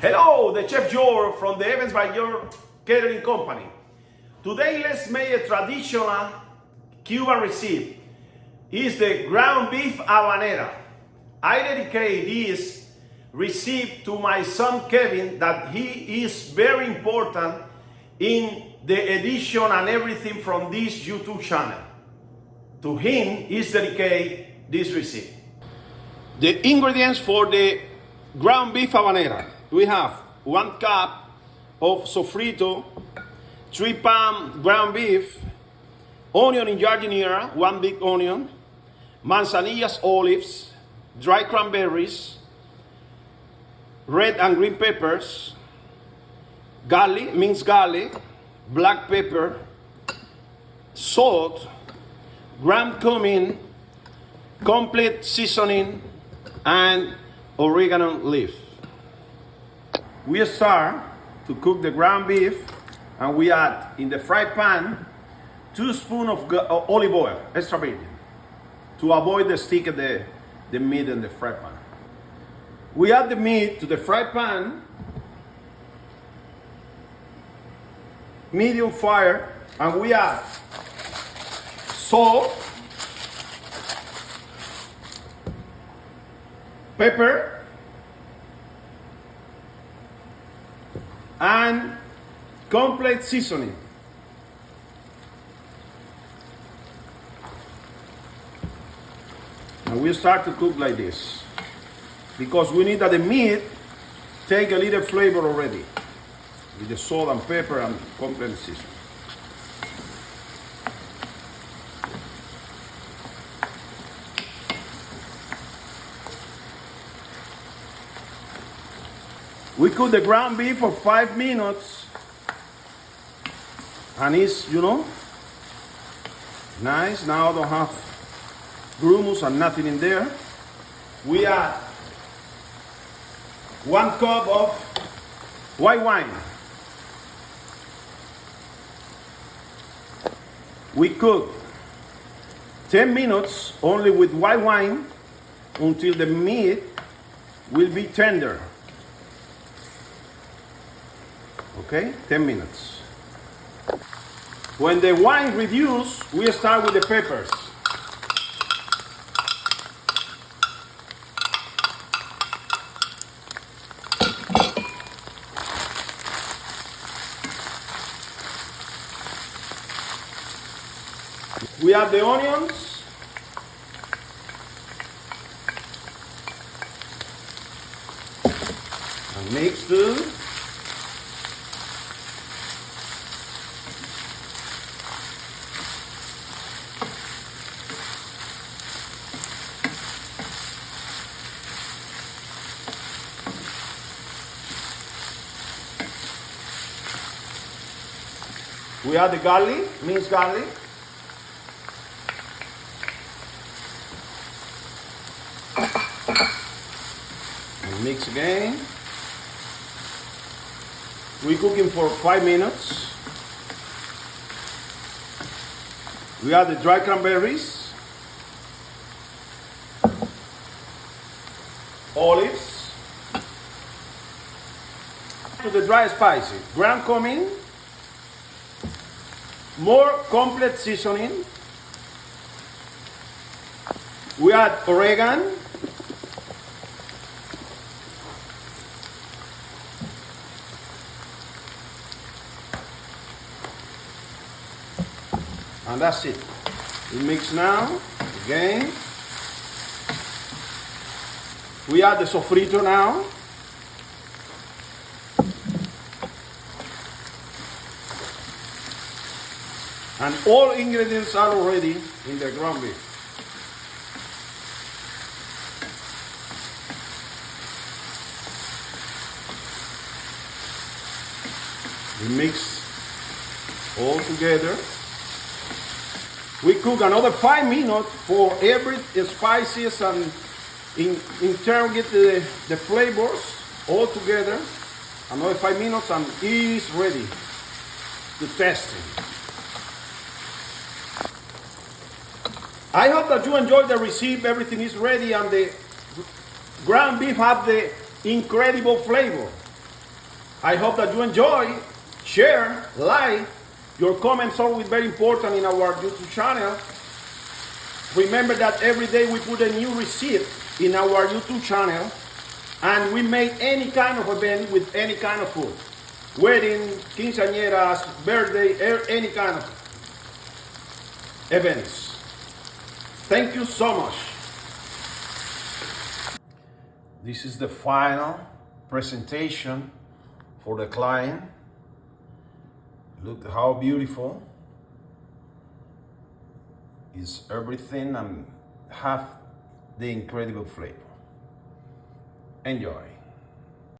Hello, the Chef Joe from the Evans by Your Catering Company. Today let's make a traditional Cuban recipe. It's the ground beef habanera. I dedicate this recipe to my son Kevin, that he is very important in the edition and everything from this YouTube channel. To him is dedicated this recipe. The ingredients for the ground beef habanera. We have 1 cup of sofrito, 3 pound ground beef, onion in jardinera, 1 big onion, manzanillas olives, dry cranberries, red and green peppers, garlic, minced garlic, black pepper, salt, ground cumin, complete seasoning, and oregano leaf. We start to cook the ground beef, and we add in the fry pan 2 spoons of olive oil, extra virgin, to avoid the stick of the meat in the fry pan. We add the meat to the fry pan, medium fire, and we add salt, pepper, and complete seasoning. And we start to cook like this, because we need that the meat take a little flavor already with the salt and pepper and complete seasoning. We cook the ground beef for 5 minutes, and it's, nice. Now I don't have grumos and nothing in there. We add 1 cup of white wine. We cook 10 minutes only with white wine until the meat will be tender. Okay, 10 minutes. When the wine reduces, we start with the peppers. We add the onions. And mix too. We add the garlic, minced garlic. And mix again. We cook it for 5 minutes. We add the dry cranberries, olives, to the dry spices, ground cumin, more complete seasoning. We add oregano, and that's it. We mix now again. We add the sofrito now. And all ingredients are already in the ground beef. We mix all together. We cook another 5 minutes for every spices and interrogate the flavors all together. Another 5 minutes and it is ready to test it. I hope that you enjoyed the recipe. Everything is ready and the ground beef have the incredible flavor. I hope that you enjoy, share, like. Your comments are always very important in our YouTube channel. Remember that every day we put a new recipe in our YouTube channel, and we make any kind of event with any kind of food. Wedding, quinceañeras, birthday, any kind of events. Thank you so much. This is the final presentation for the client. Look how beautiful is everything and have the incredible flavor. Enjoy.